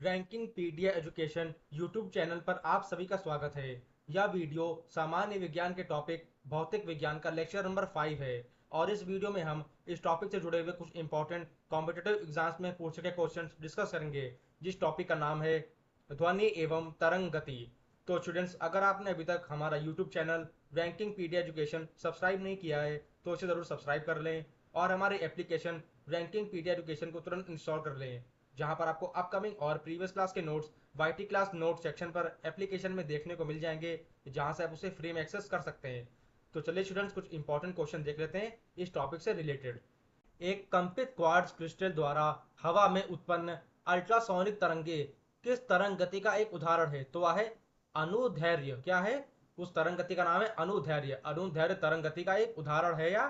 Ranking Pedia education YouTube channel पर आप सभी का स्वागत है। यह वीडियो सामान्य विज्ञान के टॉपिक भौतिक विज्ञान का लेक्चर नंबर 5 है और इस वीडियो में हम इस टॉपिक से जुड़े हुए कुछ इंपॉर्टेंट कॉम्पिटिटिव एग्जाम्स में पूछ सके क्वेश्चन डिस्कस करेंगे, जिस टॉपिक का नाम है ध्वनि एवं तरंग गति। तो स्टूडेंट्स, अगर आपने अभी तक हमारा YouTube channel Ranking Pedia Education subscribe नहीं किया है तो इसे ज़रूर सब्सक्राइब कर लें और हमारे एप्लीकेशन रैंकिंग पीडिया एजुकेशन को तुरंत इंस्टॉल कर लें, जहां पर आपको अपकमिंग और प्रीवियस क्लास के notes YT class note section पर एप्लीकेशन में देखने को मिल जाएंगे, जहां से आप उसे फ्री में एक्सेस कर सकते हैं। तो चलिए स्टूडेंट्स, कुछ इंपॉर्टेंट क्वेश्चन देख लेते हैं इस टॉपिक से रिलेटेड। एक कंपित क्वार्ट्ज क्रिस्टल द्वारा हवा में उत्पन्न अल्ट्रासोनिक तरंगे किस तरंग गति का एक उदाहरण है? तो वह है अनुदैर्घ्य। क्या है? उस तरंग गति का नाम है अनुदैर्घ्य। अनुदैर्घ्य तरंग गति का एक उदाहरण है या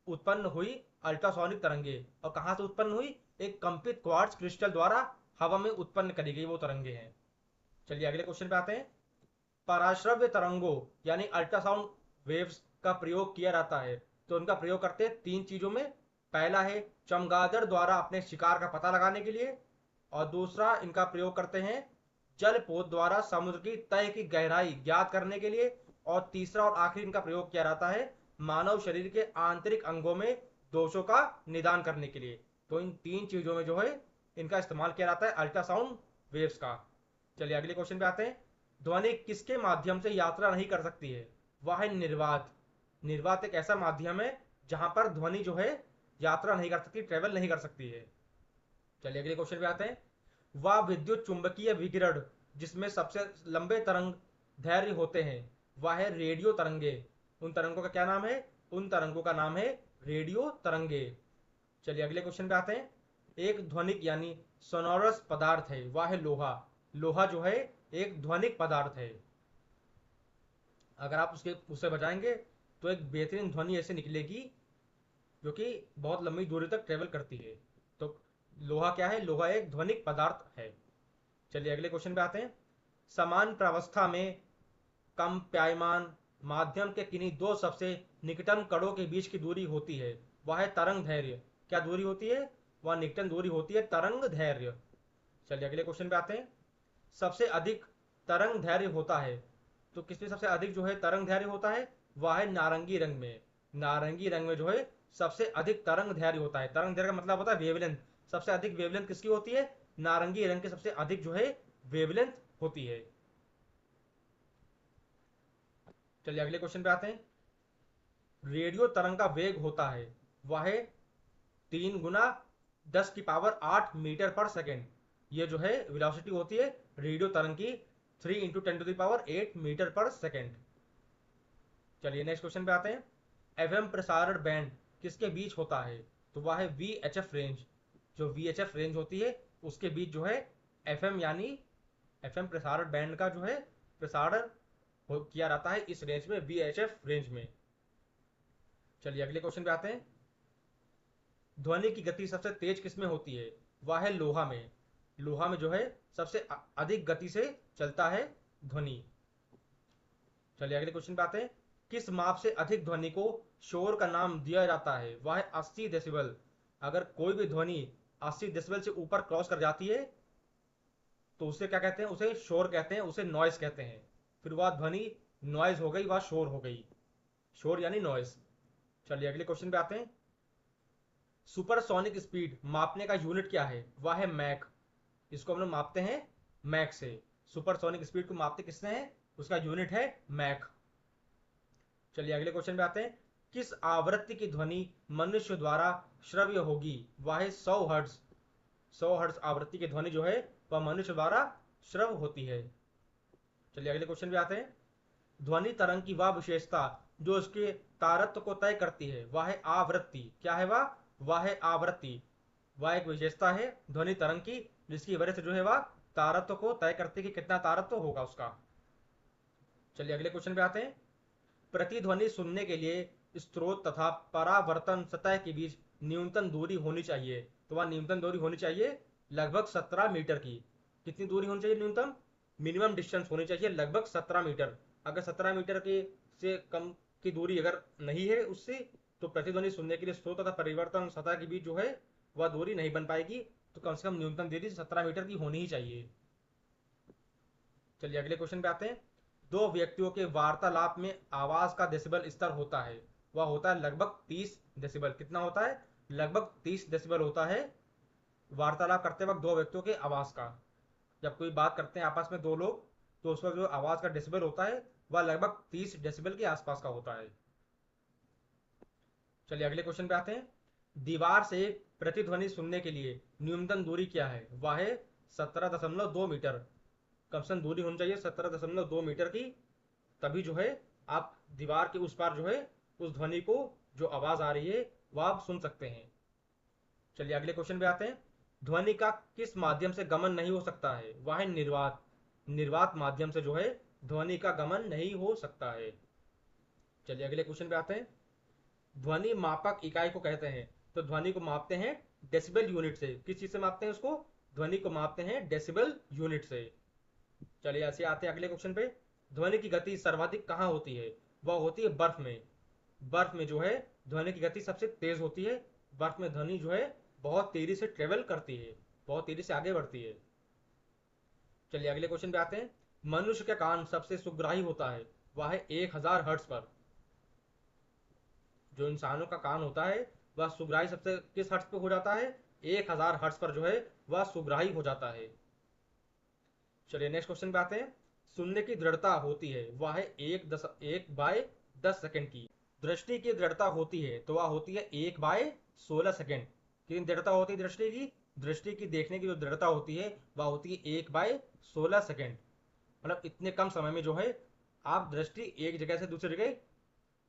उत्पन्न हुई अल्ट्रासोनिक तरंगे। और कहां से उत्पन्न हुई? एक कंपित क्वार्ट्ज क्रिस्टल द्वारा हवा में उत्पन्न करी गई वो तरंगे हैं। चलिए अगले क्वेश्चन पे आते हैं। पराश्रव्य तरंगों यानी अल्ट्रासाउंड वेव्स का प्रयोग किया जाता है, तो उनका प्रयोग करते हैं तीन चीजों में। पहला है चमगादड़ द्वारा अपने शिकार का पता लगाने के लिए, और दूसरा इनका प्रयोग करते हैं जलपोत द्वारा समुद्र की तय की गहराई ज्ञात करने के लिए, और तीसरा और आखिरी इनका प्रयोग किया जाता है मानव शरीर के आंतरिक अंगों में दोषों का निदान करने के लिए। तो इन तीन चीजों में जो है इनका इस्तेमाल किया जाता है अल्ट्रासाउंड वेव्स का। चलिए अगले क्वेश्चन पे आते हैं। ध्वनि किसके माध्यम से यात्रा नहीं कर सकती है? वह है निर्वात। निर्वात एक ऐसा माध्यम है जहां पर ध्वनि जो है यात्रा नहीं कर सकती, ट्रेवल नहीं कर सकती है। चलिए अगले क्वेश्चन पे आते हैं। वह विद्युत चुंबकीय विकिरण जिसमें सबसे लंबे तरंग धैर्य होते हैं वह है रेडियो तरंगे। उन तरंगों का क्या नाम है? उन तरंगों का नाम है रेडियो तरंगे। चलिए अगले क्वेश्चन पे आते हैं। एक ध्वनिक यानी सोनोरस पदार्थ है, वह है लोहा। लोहा जो है एक ध्वनिक पदार्थ है। अगर आप उससे बजाएंगे तो एक बेहतरीन ध्वनि ऐसे निकलेगी जो कि बहुत लंबी दूरी तक ट्रेवल करती है। तो लोहा क्या है? लोहा एक ध्वनिक पदार्थ है। चलिए अगले क्वेश्चन पे आते हैं। समान प्रावस्था में कम प्यायमान माध्यम के किन्हीं दो सबसे निकटम कणों के बीच की दूरी होती है, वह है तरंग धैर्य। क्या दूरी होती है? वह निकटम दूरी होती है तरंग धैर्य। चलिए अगले क्वेश्चन पे आते हैं। सबसे अधिक तरंग धैर्य होता है, तो किसमें सबसे अधिक जो है तरंग धैर्य होता है? वह है नारंगी रंग में। नारंगी रंग में जो है सबसे अधिक तरंग धैर्य होता है। तरंग धैर्य का मतलब होता है वेवलेंथ। सबसे अधिक वेवलेंथ किसकी होती है? नारंगी रंग की सबसे अधिक जो है वेवलेंथ होती है। चलिए अगले क्वेश्चन पे आते हैं। रेडियो तरंग का वेग होता है, वह है 3 × 10⁸ ये जो है वेलोसिटी होती है रेडियो तरंग की, 3 × 10⁸ मीटर पर सेकेंड। चलिए नेक्स्ट क्वेश्चन पे आते हैं। एफएम प्रसारण बैंड किसके बीच होता है? तो वह है वीएचएफ रेंज। जो वीएचएफ रेंज होती है उसके बीच जो है एफएम यानी एफएम प्रसारण बैंड का जो है प्रसारण किया जाता है इस रेंज में, वीएचएफ रेंज में। चलिए अगले क्वेश्चन पे आते हैं। ध्वनि की गति सबसे तेज किसमें होती है? वह है लोहा में। लोहा में जो है सबसे अधिक गति से चलता है ध्वनि। चलिए अगले क्वेश्चन पे आते हैं। किस माप से अधिक ध्वनि को शोर का नाम दिया जाता है? वह है 80 डेसिबल। अगर कोई भी ध्वनि 80 डेसिबल से ऊपर क्रॉस कर जाती है तो उसे क्या कहते हैं? उसे शोर कहते हैं, उसे नॉइस कहते हैं। फिर वह ध्वनि नॉइज हो गई, वह शोर हो गई। शोर यानी नॉइस। चलिए अगले क्वेश्चन पे आते हैं। सुपरसोनिक स्पीड मापने का यूनिट क्या है? वह है मैक। इसको हम लोग मापते हैं मैक से। सुपरसोनिक स्पीड को मापते किससे हैं? उसका यूनिट है मैक। चलिए अगले क्वेश्चन पे आते हैं। किस आवृत्ति की ध्वनि मनुष्य द्वारा श्रव्य होगी? वह है 100 हर्ट्ज। 100 हर्ट्ज आवृत्ति की ध्वनि जो है वह मनुष्य द्वारा श्रव्य होती है। चलिए अगले क्वेश्चन पे आते हैं। ध्वनि तरंग की वह विशेषता जो उसके तारत्व को तय करती है वह है आवृत्ति। क्या है वह? वह है आवृत्ति। वह एक विशेषता है ध्वनि तरंग की जिसकी वजह से जो है वह तारत्व को तय करती है कि कितना तारत्व होगा उसका। चलिए अगले क्वेश्चन पे आते हैं। प्रतिध्वनि सुनने के लिए स्रोत तथा परावर्तन सतह के बीच न्यूनतम दूरी होनी चाहिए, तो वह न्यूनतम दूरी होनी चाहिए लगभग 17 मीटर की। कितनी दूरी होनी चाहिए न्यूनतम? मिनिमम डिस्टेंस होनी चाहिए लगभग 17 मीटर। अगर 17 मीटर की से कम की दूरी अगर नहीं है उससे, तो प्रतिध्वनि सुनने के लिए स्रोत तथा परिवर्तन सतह के बीच जो है वह दूरी नहीं बन पाएगी। तो कम से कम न्यूनतम दूरी 17 मीटर की होनी ही चाहिए। चलिए अगले क्वेश्चन पे आते हैं। दो व्यक्तियों के वार्तालाप में आवाज का डेसिबल स्तर होता है, वह होता है लगभग 30 डेसिबल। कितना होता है? लगभग 30 डेसिबल होता है वार्तालाप करते वक्त दो व्यक्तियों के आवाज का। जब कोई बात करते हैं आपस में दो लोग, तो उस वक्त जो आवाज का डेसिबल होता है वह लगभग 30 डेसिबल के आसपास का होता है। चलिए अगले क्वेश्चन पे आते हैं। दीवार से प्रतिध्वनि सुनने के लिए न्यूनतम दूरी क्या है? वह है 17.2 मीटर। कम से कम दूरी होनी चाहिए 17.2 मीटर की, तभी जो है आप दीवार के उस पार जो है उस ध्वनि को, जो आवाज आ रही है, वह आप सुन सकते हैं। चलिए अगले क्वेश्चन पे आते हैं। ध्वनि का किस माध्यम से गमन नहीं हो सकता है? वह है निर्वात। निर्वात माध्यम से जो है ध्वनि का गमन नहीं हो सकता है। चलिए अगले क्वेश्चन पे आते हैं। ध्वनि मापक इकाई को कहते हैं, तो ध्वनि को मापते हैं डेसिबल यूनिट से। किस चीज से मापते हैं उसको? ध्वनि को मापते हैं डेसिबल यूनिट से। चलिए ऐसे आते हैं अगले क्वेश्चन पे। ध्वनि की गति सर्वाधिक कहाँ होती है? वह होती है बर्फ में। बर्फ में जो है ध्वनि की गति सबसे तेज होती है। बर्फ में ध्वनि जो है बहुत तेजी से ट्रेवल करती है, बहुत तेजी से आगे बढ़ती है। चलिए अगले क्वेश्चन पे आते हैं। मनुष्य का कान सबसे सुग्राही होता है, वह है 1000 हर्ट्ज पर। जो इंसानों का कान होता है वह सुग्राही सबसे किस हर्ट्ज पे हो जाता है? 1000 हर्ट्ज पर जो है वह सुग्राही हो जाता है। चलिए नेक्स्ट क्वेश्चन पे आते हैं। सुनने की दृढ़ता होती है, वह है 1/10 सेकंड की। दृष्टि की दृढ़ता होती है तो वह होती है 1/16 सेकंड। कितनी दृढ़ता होती है दृष्टि की? दृष्टि की देखने की जो दृढ़ता होती है वह होती है 1/16 सेकंड। मतलब इतने कम समय में जो है आप दृष्टि एक जगह से दूसरी जगह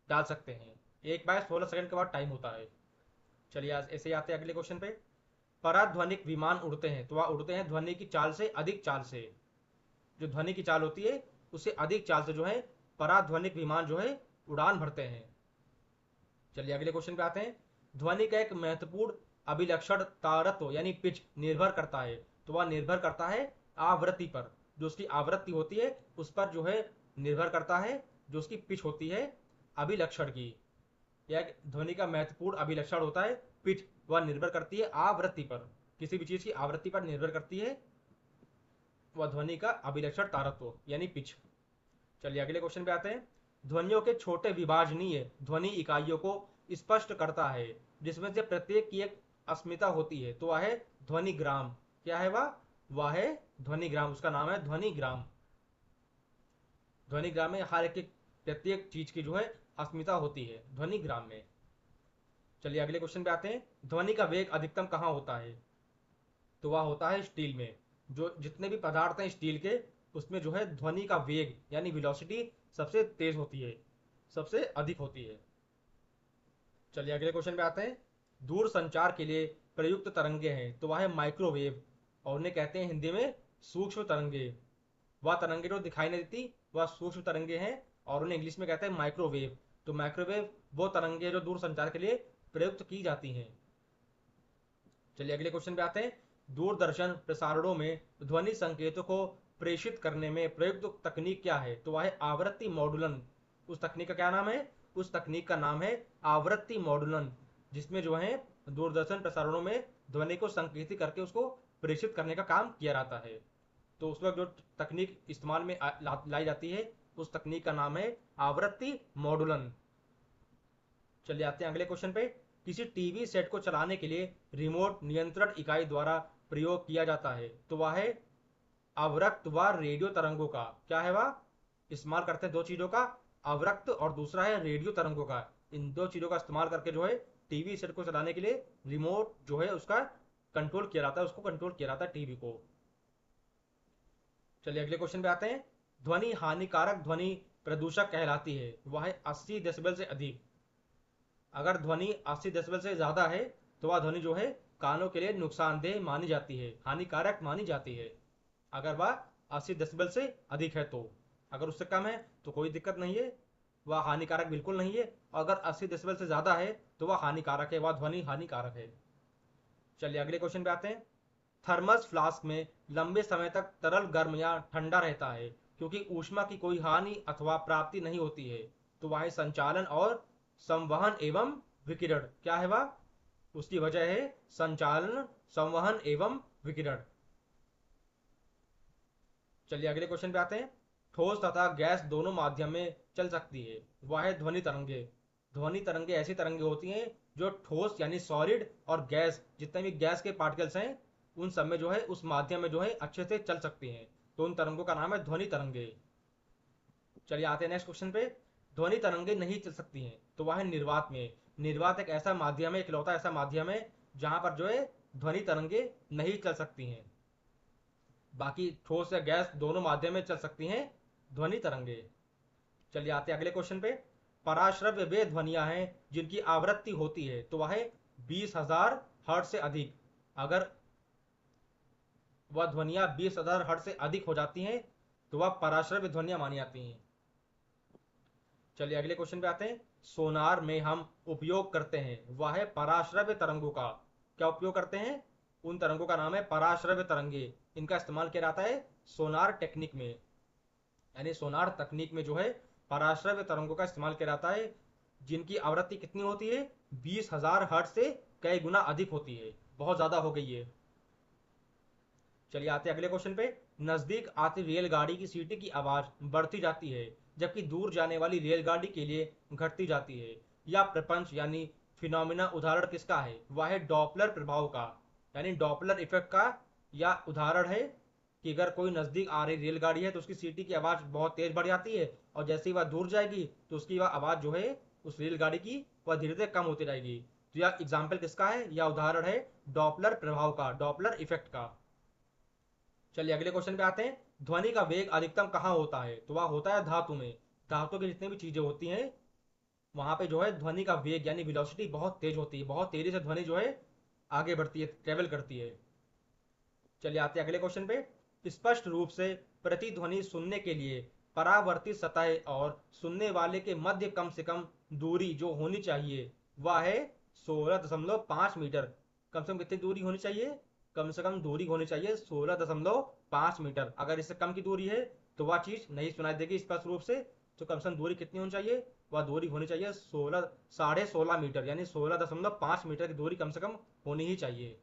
डाल सकते हैं। 1/16 सेकंड के बाद टाइम होता है। चलिए आज ऐसे ही आते हैं अगले क्वेश्चन पे। पराध्वनिक विमान उड़ते हैं तो वह उड़ते हैं ध्वनि की चाल से अधिक चाल से। जो ध्वनि की चाल होती है उससे अधिक चाल से जो है पराध्वनिक विमान जो है उड़ान भरते हैं। चलिए अगले क्वेश्चन पे आते हैं। ध्वनि का एक महत्वपूर्ण अभिलक्षण तारत्व यानी पिच निर्भर करता है, तो वह निर्भर करता है आवृत्ति पर। जो उसकी आवृत्ति होती है उस पर जो है निर्भर करता है जो उसकी पिच होती है अभिलक्षण की। यह ध्वनि का महत्वपूर्ण अभिलक्षण होता है पिच, वह निर्भर करती है आवृत्ति पर। किसी भी चीज की आवृत्ति पर निर्भर करती है वह ध्वनि का अभिलक्षण तारत्व यानी पिच। चलिए अगले क्वेश्चन पे आते हैं। ध्वनियों के छोटे विभाजनीय ध्वनि इकाइयों को स्पष्ट करता है, जिसमें से प्रत्येक की एक अस्मिता होती है, तो वह है ध्वनिग्राम। क्या है वह है ध्वनिग्राम। उसका नाम है ध्वनिग्राम। ध्वनिग्राम में हर एक प्रत्येक चीज की जो है अस्मिता होती है ध्वनिग्राम में। चलिए अगले क्वेश्चन पे आते हैं। ध्वनि का वेग अधिकतम कहाँ होता है? तो वह होता है स्टील में। जो जितने भी पदार्थ हैं स्टील के, उसमें जो है ध्वनि का वेग यानी वेलोसिटी सबसे तेज होती है, सबसे अधिक होती है। चलिए अगले क्वेश्चन पे आते हैं। दूर संचार के लिए प्रयुक्त तरंगे हैं, तो वह है माइक्रोवेव, और उन्हें कहते हैं हिंदी में सूक्ष्म तरंगे। वह तरंगे जो दिखाई नहीं देती वह सूक्ष्म तरंगे हैं, और उन्हें इंग्लिश में कहते हैं माइक्रोवेव। तो माइक्रोवेव वो तरंगे जो दूर संचार के लिए प्रयुक्त की जाती हैं। चलिए अगले क्वेश्चन पे आते हैं। दूरदर्शन प्रसारणों में ध्वनि संकेतों को प्रेषित करने में प्रयुक्त तकनीक क्या है? तो वह है आवृत्ति मॉडुलन। उस तकनीक का क्या नाम है? उस तकनीक का नाम है आवृत्ति मॉडुलन, जिसमें जो है दूरदर्शन प्रसारणों में ध्वनि को संकेतित करके उसको प्रेषित करने का काम किया जाता है। तो उस वक्त जो तकनीक इस्तेमाल में लाई जाती है उस तकनीक का नाम है आवृत्ति मॉडुलन। चलिए आते हैं अगले क्वेश्चन पे। किसी टीवी सेट को चलाने के लिए रिमोट नियंत्रण इकाई द्वारा प्रयोग किया जाता है, तो वह है अवरक्त व रेडियो तरंगों का। क्या है वह? इस्तेमाल करते हैं दो चीजों का, अवरक्त और दूसरा है रेडियो तरंगों का। इन दो चीजों का इस्तेमाल करके जो है टीवी सेट को चलाने के लिए रिमोट जो है उसका कंट्रोल किया जाता है, उसको कंट्रोल किया जाता है टीवी को। चलिए अगले क्वेश्चन पे आते हैं। ध्वनि हानिकारक ध्वनि प्रदूषक कहलाती है, वह है 80 डेसिबल से अधिक। अगर ध्वनि 80 डेसिबल से ज्यादा है तो वह ध्वनि जो है कानों के लिए नुकसानदेह मानी जाती है, हानिकारक मानी जाती है। अगर वह 80 डेसिबल से अधिक है तो, अगर उससे कम है तो कोई दिक्कत नहीं है, वह हानिकारक बिल्कुल नहीं है। अगर 80 डेसिबल से ज्यादा है तो वह हानिकारक है, वह ध्वनि हानिकारक है। चलिए अगले क्वेश्चन पे आते हैं। थर्मस फ्लास्क में लंबे समय तक तरल गर्म या ठंडा रहता है क्योंकि ऊष्मा की कोई हानि अथवा प्राप्ति नहीं होती है, तो वह है संचालन और संवहन एवं विकिरण। क्या है वह? उसकी वजह है संचालन संवहन एवं विकिरण। चलिए अगले क्वेश्चन पे आते हैं। ठोस तथा गैस दोनों माध्यम में चल सकती है, वह है ध्वनि तरंगे। ध्वनि तरंगे ऐसी तरंगे होती हैं जो ठोस यानी सॉलिड और गैस, जितने भी गैस के पार्टिकल्स हैं उन सब में जो है उस माध्यम में जो है अच्छे से चल सकती हैं, तो उन तरंगों का नाम है ध्वनि तरंगे। चलिए आते हैं नेक्स्ट क्वेश्चन पे। ध्वनि तरंगे नहीं चल सकती हैं, तो वह है निर्वात में। निर्वात एक ऐसा माध्यम है, इकलौता ऐसा माध्यम है जहां पर जो है ध्वनि तरंगे नहीं चल सकती हैं। बाकी ठोस या गैस दोनों माध्यम में चल सकती हैं ध्वनि तरंगे। चलिए आते हैं अगले क्वेश्चन पे। पराश्रव्य वे ध्वनियां हैं जिनकी आवृत्ति होती है, तो वह है 20,000 हर्ट्ज से अधिक। अगर वह ध्वनियां 20,000 हर्ट्ज से अधिक हो जाती हैं तो वह पराश्रव्य ध्वनियां मानी जाती हैं। चलिए अगले क्वेश्चन पे आते हैं। सोनार में हम उपयोग करते हैं, वह है पराश्रव्य तरंगों का। क्या उपयोग करते हैं? उन तरंगों का नाम है पराश्रव्य तरंगे। इनका इस्तेमाल किया जाता है सोनार टेक्निक में, यानी सोनार तकनीक में जो है पराश्रव्य तरंगों का इस्तेमाल किया जाता है, जिनकी आवृत्ति कितनी होती है? 20,000 हर्ट्ज से कई गुना अधिक होती है, बहुत ज्यादा हो गई है। चलिए आते हैं अगले क्वेश्चन पे। नजदीक आती रेलगाड़ी की सीटी की आवाज बढ़ती जाती है, जबकि दूर जाने वाली रेलगाड़ी के लिए घटती जाती है। या प्रपंच यानी फिनोमिना उदाहरण किसका है? वह है डॉपलर प्रभाव का, यानी डॉपलर इफेक्ट का। या उदाहरण है कि अगर कोई नजदीक आ रही रेलगाड़ी है तो उसकी सीटी की आवाज बहुत तेज बढ़ जाती है, और जैसे ही वह दूर जाएगी तो उसकी वह आवाज जो है उस रेलगाड़ी की वह धीरे धीरे कम होती रहेगी। तो यह एग्जाम्पल किसका है? यह उदाहरण है डॉपलर प्रभाव का, डॉपलर इफेक्ट का। चलिए अगले क्वेश्चन पे आते हैं। ध्वनि का वेग अधिकतम कहाँ होता है? तो वह होता है धातु में। धातु की जितनी भी चीजें होती हैं वहां पे जो है ध्वनि का वेग यानी वेलोसिटी बहुत तेज होती है, बहुत तेजी से ध्वनि जो है आगे बढ़ती है, ट्रेवल करती है। चलिए आते हैं अगले क्वेश्चन पे। स्पष्ट रूप से प्रतिध्वनि सुनने के लिए परावर्तित सतह और सुनने वाले के मध्य कम से कम दूरी जो होनी चाहिए वह है 16.5 मीटर। कम से कम कितनी दूरी होनी चाहिए? कम से कम दूरी होनी चाहिए 16.5 मीटर। अगर इससे कम की दूरी है तो वह चीज नहीं सुनाई देगी स्पष्ट रूप से। तो कम से कम दूरी कितनी होनी चाहिए? वह दूरी होनी चाहिए 16.5 मीटर, यानी 16.5 मीटर की दूरी कम से कम होनी ही चाहिए।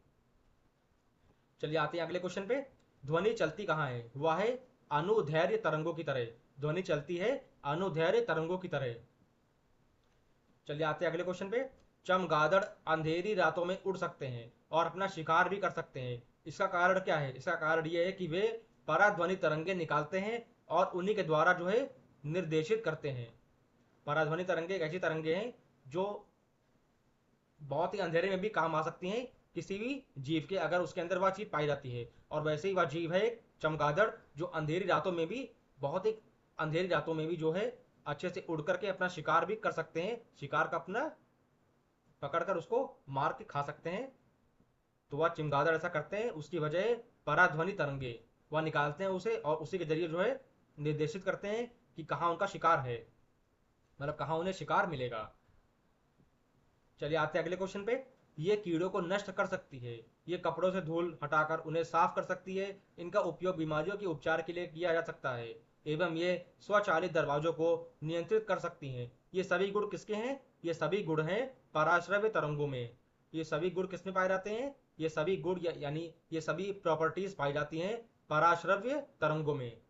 चलिए आते हैं अगले क्वेश्चन पे। ध्वनि चलती कहाँ है? वह है अनुदैर्घ्य तरंगों की तरह। ध्वनि चलती है अनुदैर्घ्य तरंगों की तरह। चलिए आते हैं अगले क्वेश्चन पे। चमगादड़ अंधेरी रातों में उड़ सकते हैं और अपना शिकार भी कर सकते हैं, इसका कारण क्या है? इसका कारण यह है कि वे पराध्वनि तरंगे निकालते हैं और उन्हीं के द्वारा जो है निर्देशित करते हैं। पराध्वनि तरंगे एक ऐसी तरंगे हैं जो बहुत ही अंधेरे में भी काम आ सकती हैं किसी भी जीव के, अगर उसके अंदर वह चीज पाई जाती है। और वैसे ही वह जीव है एक चमगादड़, जो अंधेरी रातों में भी, बहुत ही अंधेरी रातों में भी जो है अच्छे से उड़ करके अपना शिकार भी कर सकते हैं, शिकार का अपना पकड़कर उसको मार के खा सकते हैं। तो वह चमगादड़ ऐसा करते हैं, उसकी वजह पराध्वनि तरंगे वह निकालते हैं उसे, और उसी के जरिए जो है निर्देशित करते हैं कि कहाँ उनका शिकार है, मतलब कहाँ उन्हें शिकार मिलेगा। चलिए आते हैं अगले क्वेश्चन पे। ये कीड़ों को नष्ट कर सकती है, ये कपड़ों से धूल हटाकर उन्हें साफ कर सकती है। इनका उपयोग बीमारियों के उपचार के लिए किया जा सकता है, एवं ये स्वचालित दरवाजों को नियंत्रित कर सकती हैं। ये सभी गुण किसके हैं? ये सभी गुण हैं पराश्रव्य तरंगों में। ये सभी गुण किसमें पाए जाते हैं? ये सभी गुण यानी ये सभी प्रॉपर्टीज पाई जाती हैं पराश्रव्य तरंगों में।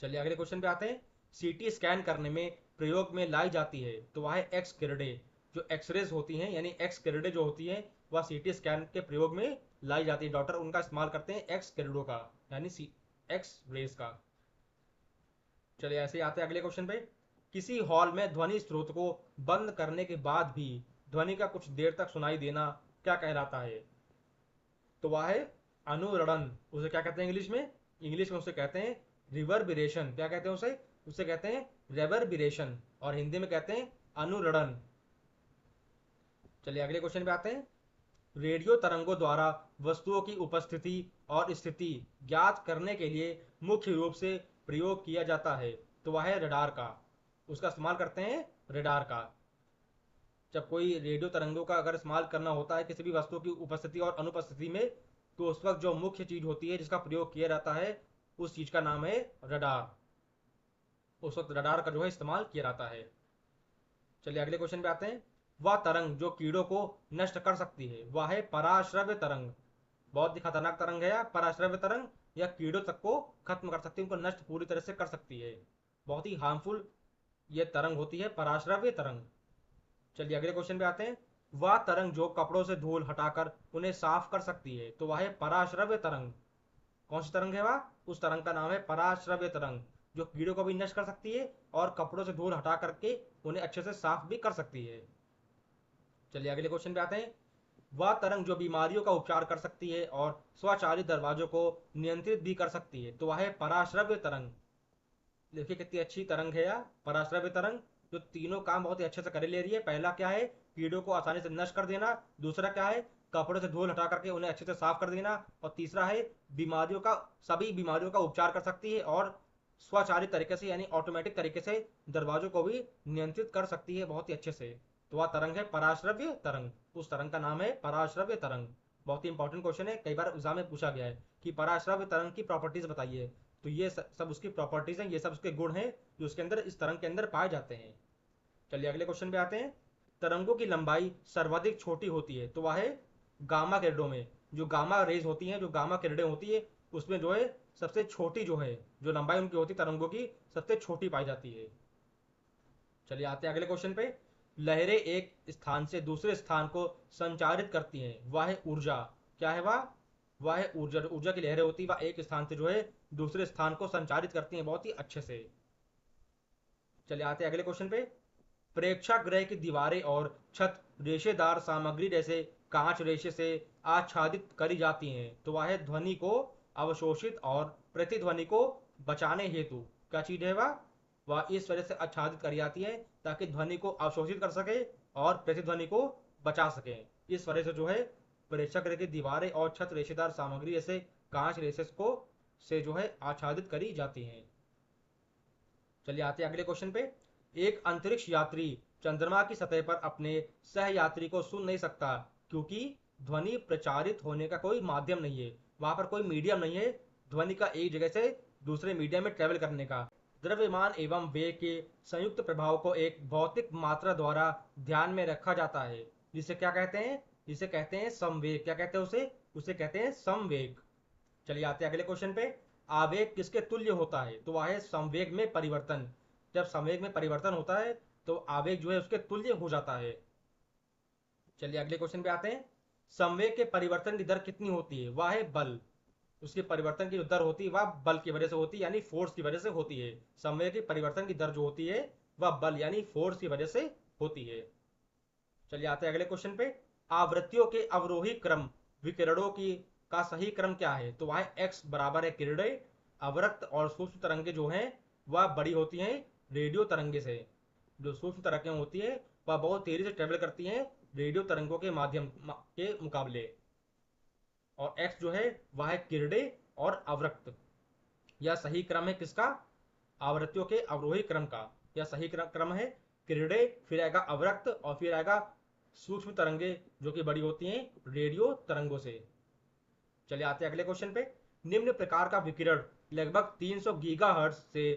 चलिए अगले क्वेश्चन पे आते हैं। सीटी स्कैन करने में प्रयोग में लाई जाती है, तो वह है एक्स किरणें। जो एक्सरेज होती हैं यानी एक्स किरणें जो होती हैं वह सीटी स्कैन के प्रयोग में लाई जाती है। डॉक्टर उनका इस्तेमाल करते हैं एक्स किरणों का, यानी एक्स रेज का। चलिए ऐसे ही आते हैं अगले क्वेश्चन पे। किसी हॉल में ध्वनि स्रोत को बंद करने के बाद भी ध्वनि का कुछ देर तक सुनाई देना क्या कहलाता है? तो वह है अनुरणन। उसे क्या कहते हैं इंग्लिश में? इंग्लिश में उसे कहते हैं रिवर्बिरेशन। क्या कहते हैं उसे? उसे कहते हैं रेवर्बिरेशन, और हिंदी में कहते हैं अनुरणन। चलिए अगले क्वेश्चन पे आते हैं। रेडियो तरंगों द्वारा वस्तुओं की उपस्थिति और स्थिति ज्ञात करने के लिए मुख्य रूप से प्रयोग किया जाता है, तो वह है रडार का। उसका इस्तेमाल करते हैं रडार का। जब कोई रेडियो तरंगों का अगर इस्तेमाल करना होता है किसी भी वस्तु की उपस्थिति और अनुपस्थिति में, तो उस वक्त जो मुख्य चीज होती है जिसका प्रयोग किया जाता है उस चीज का नाम है रडार। उस वक्त रडार का जो है इस्तेमाल किया जाता है। चलिए अगले क्वेश्चन पे आते हैं। वह तरंग जो कीड़ों को नष्ट कर सकती है वह है पराश्रव्य तरंग। बहुत ही खतरनाक तरंग है यह पराश्रव्य तरंग। यह कीड़ों तक को खत्म कर सकती है, उनको नष्ट पूरी तरह से कर सकती है। बहुत ही हार्मफुल ये तरंग होती है पराश्रव्य तरंग। चलिए अगले क्वेश्चन पे आते हैं। वह तरंग जो कपड़ों से धूल हटाकर उन्हें साफ कर सकती है तो वह है पराश्रव्य तरंग। कौन सी तरंग है वह? उस तरंग का नाम है पराश्रव्य तरंग, जो कीड़ों को भी नष्ट कर सकती है और कपड़ों से धूल हटा करके उन्हें अच्छे से साफ भी कर सकती है। चलिए अगले क्वेश्चन पे आते हैं। वह तरंग जो बीमारियों का उपचार कर सकती है और स्वचालित दरवाजों को नियंत्रित भी कर सकती है तो वह है पराश्रव्य तरंग। देखिए कितनी अच्छी तरंग है यह पराश्रव्य तरंग, जो तीनों काम बहुत ही अच्छे से कर ले रही है। पहला क्या है? कीड़ों को आसानी से नष्ट कर देना। दूसरा क्या है? कपड़ों से धूल हटा करके उन्हें अच्छे से साफ कर देना। और तीसरा है बीमारियों का सभी बीमारियों का उपचार कर सकती है और स्वचालित तरीके से यानी ऑटोमेटिक तरीके से दरवाजों को भी नियंत्रित कर सकती है बहुत ही अच्छे से। तो वह तरंग है पराश्रव्य तरंग। उस तरंग का नाम है पराश्रव्य तरंग। बहुत ही इंपॉर्टेंट क्वेश्चन है, कई बार एग्जाम में पूछा गया है कि पराश्रव्य तरंग की प्रॉपर्टीज बताइए। तो ये सब उसकी प्रॉपर्टीज हैं, ये सब उसके गुण हैं जो उसके अंदर इस तरंग के अंदर पाए जाते हैं। चलिए अगले क्वेश्चन पे आते हैं। तरंगों की लंबाई सर्वाधिक छोटी होती है तो वह है गामा किरणों में। जो गामा रेज होती हैं, जो गामा किरणें होती है, उसमें जो है सबसे छोटी जो है, जो लंबाई उनकी होती है तरंगों की, सबसे छोटी पाई जाती है। चलिए आते हैं अगले क्वेश्चन पे। लहरें एक स्थान से दूसरे स्थान को संचारित करती हैं, वह है ऊर्जा। क्या है वह? वह है ऊर्जा। ऊर्जा की लहरें होती है वह एक स्थान से जो है दूसरे स्थान को संचारित करती हैं बहुत ही अच्छे से। चलिए आते हैं अगले क्वेश्चन पे। प्रेक्षागृह की दीवारें और छत रेशेदार सामग्री जैसे कांच रेशे से आच्छादित करी जाती हैं तो वह है ध्वनि को अवशोषित और प्रतिध्वनि को बचाने हेतु। क्या चीज है वह इस वजह से आच्छादित करी जाती है ताकि ध्वनि को अवशोषित कर सके और प्रतिध्वनि को बचा सके। इस वजह से जो है प्रेक्षागृह की दीवारें और छत रेशेदार सामग्री जैसे कांच रेशे को से जो है आच्छादित करी जाती हैं। चलिए आते हैं अगले क्वेश्चन पे। एक अंतरिक्ष यात्री चंद्रमा की सतह पर अपने सह यात्री को सुन नहीं सकता क्योंकि ध्वनि प्रचारित होने का कोई माध्यम नहीं है। वहां पर कोई मीडियम नहीं है ध्वनि का एक जगह से दूसरे मीडियम में ट्रेवल करने का। द्रव्यमान एवं वेग के संयुक्त प्रभाव को एक भौतिक मात्रा द्वारा ध्यान में रखा जाता है, जिसे क्या कहते हैं? जिसे कहते हैं संवेग। क्या कहते हैं उसे? उसे कहते हैं संवेग। चलिए आते हैं अगले क्वेश्चन पे। आवेग किसके तुल्य होता है तो वह है संवेग में परिवर्तन। जब संवेग में परिवर्तन होता है तो आवेग जो है उसके तुल्य हो जाता है। चलिए अगले क्वेश्चन पे आते हैं। संवेग के परिवर्तन की दर कितनी होती है? वह है बल। उसके परिवर्तन की जो दर होती है वह बल की वजह से होती है यानी फोर्स की वजह से होती है। संवेग के परिवर्तन की दर जो होती है वह बल यानी फोर्स की वजह से होती है। चलिए आते हैं अगले क्वेश्चन पे। आवृत्तियों के अवरोही क्रम विकिरणों की का सही क्रम क्या है तो वह एक्स बराबर है किरणें अवरक्त और सूक्ष्म तरंगे जो हैं वह बड़ी होती हैं रेडियो तरंगे से। जो सूक्ष्म तरंगें होती है वह बहुत तेजी से ट्रेवल करती हैं रेडियो तरंगों के माध्यम के मुकाबले। और एक्स जो है वह है किरणें और अवरक्त। यह सही क्रम है किसका? आवृत्तियों के अवरोही क्रम का। यह सही क्रम है। किरणें, फिर आएगा अवरक्त और फिर आएगा सूक्ष्म तरंगे जो कि बड़ी होती हैं रेडियो तरंगों से। चलिए आते हैं अगले क्वेश्चन पे। निम्न प्रकार का विकिरण लगभग 300 गीगाहर्ट्ज से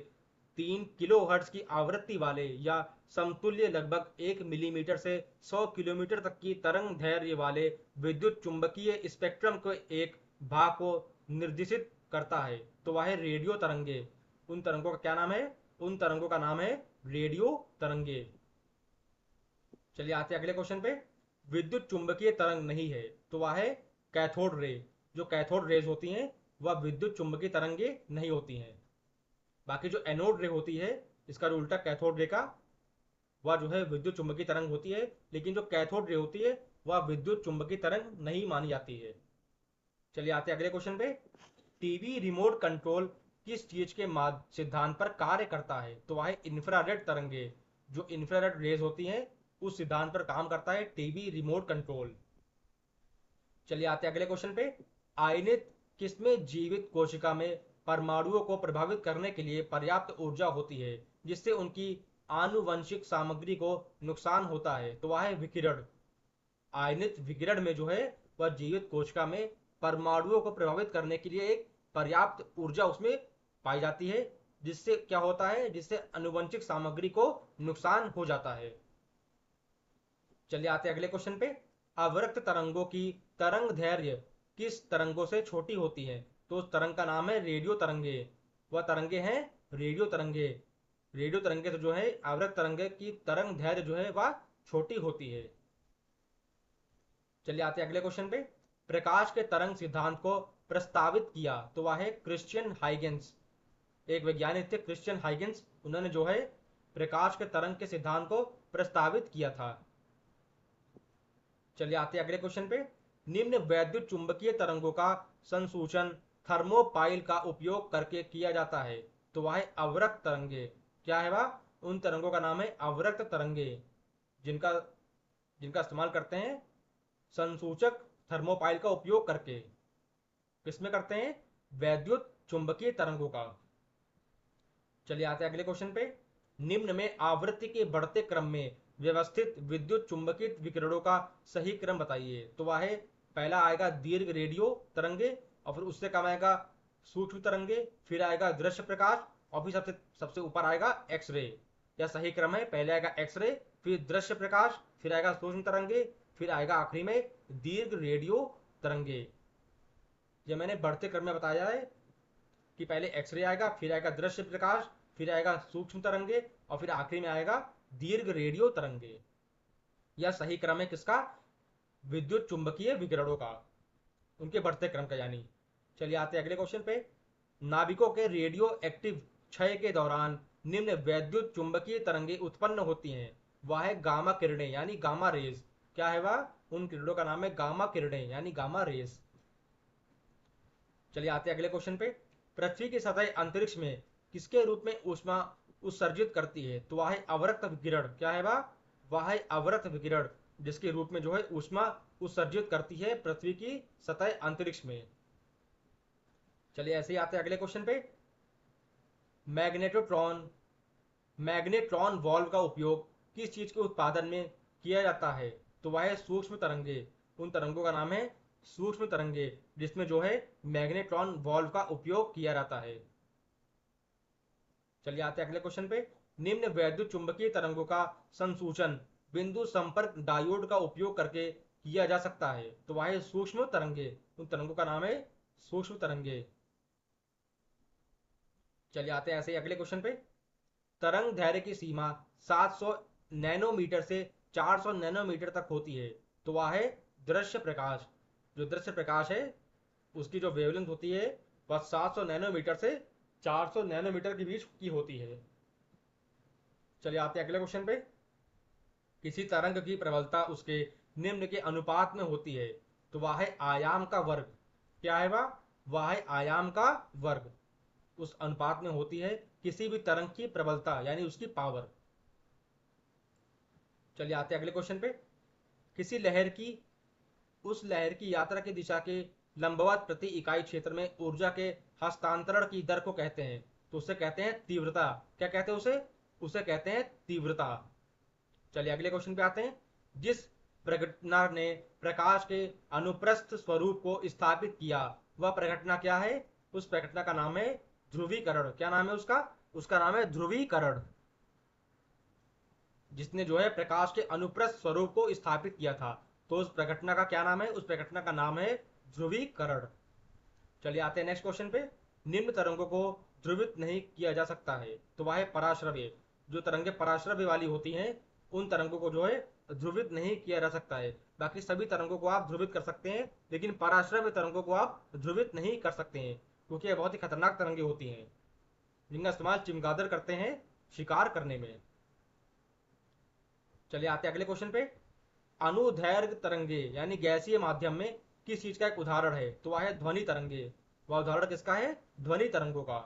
3 किलोहर्ट्ज की आवृत्ति वाले या समतुल्य लगभग 1 मिलीमीटर से 100 किलोमीटर तक की तरंग दैर्ध्य वाले विद्युत चुंबकीय स्पेक्ट्रम के एक भाग को निर्देशित करता है तो वह है रेडियो तरंगे। उन तरंगों का क्या नाम है? उन तरंगों का नाम है रेडियो तरंगे। चलिए आते हैं अगले क्वेश्चन पे। विद्युत चुंबकीय तरंग नहीं है तो वह है कैथोड रे। जो कैथोड रेज होती हैं वह विद्युत चुंबकीय तरंगे नहीं होती हैं। बाकी जो एनोड रे होती है, इसका जो उल्टा कैथोड रे का, वह जो है विद्युत चुंबकीय तरंग होती है। लेकिन जो कैथोड रे होती है वह विद्युत चुंबकीय तरंग नहीं मानी जाती है। चलिए आते हैं अगले क्वेश्चन पे। टीवी रिमोट कंट्रोल किस चीज के सिद्धांत पर कार्य करता है तो वह है इंफ्रारेड तरंगे। जो इंफ्रारेड रेज होती हैं उस सिद्धांत पर काम करता है टीवी रिमोट कंट्रोल। चलिए आते हैं अगले क्वेश्चन पे। आयनित किसमें जीवित कोशिका में परमाणुओं को प्रभावित करने के लिए पर्याप्त ऊर्जा होती है जिससे उनकी आनुवंशिक सामग्री को नुकसान होता है तो वह है विकिरण। आयनित विकिरण में जो है वह जीवित कोशिका में परमाणुओं को प्रभावित करने के लिए एक पर्याप्त ऊर्जा उसमें पाई जाती है, जिससे क्या होता है? जिससे आनुवंशिक सामग्री को नुकसान हो जाता है। चलिए आते हैं अगले क्वेश्चन पे। अवरक्त तरंगों की तरंग दैर्घ्य किस तरंगों से छोटी होती है? तो उस तरंग का नाम है रेडियो तरंगे। वह तरंगे हैं रेडियो तरंगे। रेडियो तरंगे से जो है अवरक्त तरंगे की तरंग दैर्घ्य जो है वह छोटी होती है। चलिए आते हैं अगले क्वेश्चन पे। प्रकाश के तरंग सिद्धांत को प्रस्तावित किया तो वह है क्रिश्चियन हाइगेंस। एक वैज्ञानिक थे क्रिश्चियन हाइगेंस, उन्होंने जो है प्रकाश के तरंग के सिद्धांत को प्रस्तावित किया था। चलिए आते हैं अगले क्वेश्चन पे। निम्न वैद्युत चुंबकीय तरंगों का संसूचन थर्मोपाइल का उपयोग करके किया जाता है तो वह है अवरक्त तरंगे। क्या है वह? उन तरंगों का नाम है अवरक्त तरंगे, जिनका जिनका इस्तेमाल करते हैं संसूचक थर्मोपाइल का उपयोग करके। किसमें करते हैं? वैद्युत चुंबकीय तरंगों का। चलिए आते हैं अगले क्वेश्चन पे। निम्न में आवृत्ति के बढ़ते क्रम में व्यवस्थित विद्युत चुंबकीय विकिरणों का सही क्रम बताइए तो वह है, पहला आएगा दीर्घ रेडियो तरंगे, और फिर उससे कम आएगा सूक्ष्म तरंगे, फिर आएगा दृश्य प्रकाश, और फिर सबसे सबसे ऊपर आएगा एक्सरे। यह सही क्रम है। पहले आएगा एक्सरे, फिर दृश्य प्रकाश, फिर आएगा सूक्ष्म तरंगे, फिर आएगा आखिरी में दीर्घ रेडियो तरंगे। यह मैंने बढ़ते क्रम में बताया है कि पहले एक्सरे आएगा, फिर आएगा दृश्य प्रकाश, फिर आएगा सूक्ष्म तरंगे, और फिर आखिरी में आएगा दीर्घ रेडियो तरंगे। यह सही क्रम है किसका? विद्युत चुंबकीय विकिरणों का, उनके बढ़ते क्रम का यानी। चलिए आते हैं अगले क्वेश्चन पे। नाभिकों के रेडियो एक्टिव क्षय के दौरान निम्न वैद्युत चुंबकीय तरंगे उत्पन्न होती हैं। वह है गामा किरणें यानी गामा रेज। क्या है वह? उन किरणों का नाम है गामा किरणें यानी गामा रेज। चलिए आते हैं अगले क्वेश्चन पे। पृथ्वी की सतह अंतरिक्ष में किसके रूप में ऊष्मा उत्सर्जित करती है तो वह है अवरक्त विकिरण। क्या है वह? वह है अवरक्त विकिरण, जिसके रूप में जो है ऊष्मा उत्सर्जित करती है पृथ्वी की सतह अंतरिक्ष में। चलिए ऐसे ही आते हैं अगले क्वेश्चन पे। मैग्नेटोट्रॉन मैग्नेट्रॉन वॉल्व का उपयोग किस चीज के उत्पादन में किया जाता है तो वह है सूक्ष्म तरंगे। उन तरंगों का नाम है सूक्ष्म तरंगे, जिसमें जो है मैग्नेट्रॉन वॉल्व का उपयोग किया जाता है। चलिए आते हैं अगले क्वेश्चन पे। निम्न वैद्युत चुंबकीय तरंगों का संसूचन बिंदु संपर्क डायोड का उपयोग करके किया जा सकता है तो वह है सूक्ष्म तरंगे। उन तरंगों का नाम है सूक्ष्म तरंगे। चलिए आते हैं ऐसे ही अगले क्वेश्चन पे। तरंग दैर्घ्य की सीमा 700 नैनोमीटर से 400 नैनोमीटर तक होती है तो वह है दृश्य प्रकाश। जो दृश्य प्रकाश है उसकी जो वेवलेंथ होती है वह 700 नैनोमीटर से 400 नैनोमीटर के बीच की होती है। चलिए आते हैं अगले क्वेश्चन पे। किसी तरंग की प्रबलता उसके निम्न के अनुपात में होती है तो वह है आयाम का वर्ग। क्या है वह? वह है आयाम का वर्ग। उस अनुपात में होती है किसी भी तरंग की प्रबलता यानी उसकी पावर। चलिए आते हैं अगले क्वेश्चन पे। किसी लहर की उस लहर की यात्रा की दिशा के लंबवत प्रति इकाई क्षेत्र में ऊर्जा के हस्तांतरण की दर को कहते हैं तो उसे कहते हैं तीव्रता। क्या कहते हैं उसे? उसे कहते हैं तीव्रता। चलिए अगले क्वेश्चन पे आते हैं। जिस प्रघटना ने प्रकाश के अनुप्रस्थ स्वरूप को स्थापित किया वह प्रघटना क्या है? उस प्रघटना का नाम है ध्रुवीकरण। क्या नाम है उसका? उसका नाम है ध्रुवीकरण। जिसने जो है प्रकाश के अनुप्रस्थ स्वरूप को स्थापित किया था तो उस प्रघटना का क्या नाम है? उस प्रघटना का नाम है ध्रुवीकरण। चलिए आते हैं नेक्स्ट क्वेश्चन पे। निम्न तरंगों को ध्रुवित नहीं किया जा सकता है तो वह है पराश्रव्य। जो तरंगे पराश्रव्य वाली होती हैं उन तरंगों को जो है ध्रुवित नहीं किया जा सकता है। बाकी सभी तरंगों को आप ध्रुवित कर सकते हैं, लेकिन पराश्रव्य तरंगों को आप ध्रुवित नहीं कर सकते हैं, क्योंकि यह बहुत ही खतरनाक तरंगे होती हैं जिनका इस्तेमाल चमगादड़ करते हैं शिकार करने में। चलिए आते हैं अगले क्वेश्चन पे। अनुदैर्घ्य तरंगे यानी गैसीय माध्यम में किस चीज का एक उदाहरण है तो वह है ध्वनि तरंगे। वह उदाहरण किसका है? ध्वनि तरंगों का।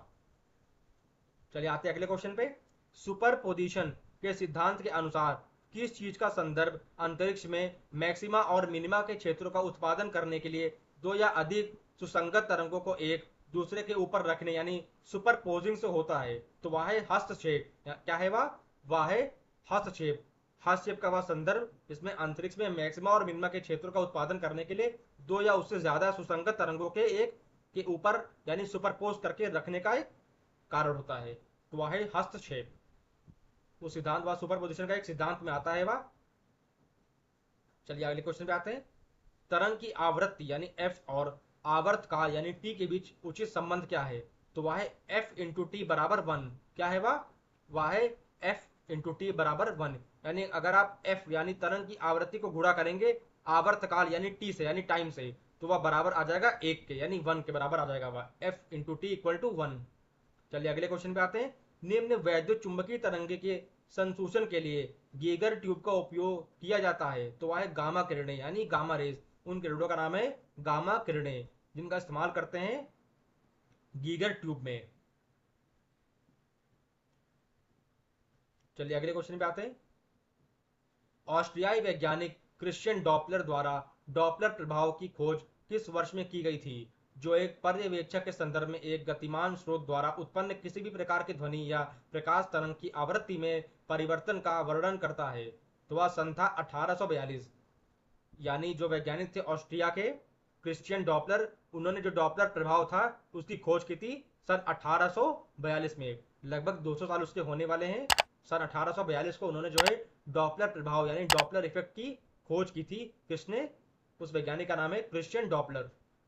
चलिए आते हैं अगले क्वेश्चन पे। सुपरपोजिशन के सिद्धांत के अनुसार किस चीज का संदर्भ अंतरिक्ष में मैक्सिमा और मिनिमा के क्षेत्रों का उत्पादन करने के लिए दो या अधिक सुसंगत तरंगों को एक दूसरे के ऊपर रखने यानी सुपरपोजिंग से होता है तो वह है हस्तक्षेप। क्या है वह? वह है हस्तक्षेप। हस्तक्षेप का वह संदर्भ जिसमें अंतरिक्ष में मैक्सिमा और मिनिमा के क्षेत्रों का उत्पादन करने के लिए दो या उससे ज्यादा सुसंगत तरंगों के एक के ऊपर यानी सुपरपोज करके रखने का एक कारण होता है तो वह है हस्तक्षेप। वो सिद्धांत वह सुपर पोजिशन का एक सिद्धांत में आता है वह। चलिए अगले क्वेश्चन पे आते हैं। तरंग की आवृत्ति यानी एफ और आवर्त काल यानी टी के बीच उचित संबंध क्या है? तो वह है एफ इंटू टी बराबर वन। क्या है वह है एफ इंटू टी बराबर वन। यानी अगर आप एफ यानी तरंग की आवृत्ति को गुणा करेंगे आवर्त काल यानी टी से यानी टाइम से, तो वह बराबर आ जाएगा एक के यानी वन के बराबर आ जाएगा वह F into T equal to one. चलिए अगले क्वेश्चन पे आते हैं। निम्न वैद्युत चुंबकीय तरंगे के संसूचन के लिए गीगर ट्यूब का उपयोग किया जाता है। तो वह है गामा किरणें यानी गामा रेज। उन किरणों का नाम है गामा किरणें, जिनका इस्तेमाल करते हैं गीगर ट्यूब में। चलिए अगले क्वेश्चन पे आते हैं। ऑस्ट्रियाई वैज्ञानिक क्रिश्चियन डॉपलर द्वारा डॉपलर प्रभाव की खोज किस वर्ष में की गई थी, जो एक पर्यवेक्षक के संदर्भ में एक गतिमान स्रोत द्वारा उत्पन्न किसी भी प्रकार की ध्वनि या प्रकाश तरंग की आवृत्ति में परिवर्तन का वर्णन करता है? तो वह सन था 1842। यानी जो वैज्ञानिक थे ऑस्ट्रिया के क्रिश्चियन डॉपलर, उन्होंने जो डॉपलर प्रभाव था उसकी खोज की थी सन 1842 में। लगभग 200 साल उसके होने वाले हैं। सन 1842 को उन्होंने जो है डॉपलर प्रभाव यानी डॉपलर इफेक्ट की खोज की थी। किसने? उस वैज्ञानिक का नाम है क्रिश्चियन डॉपलर।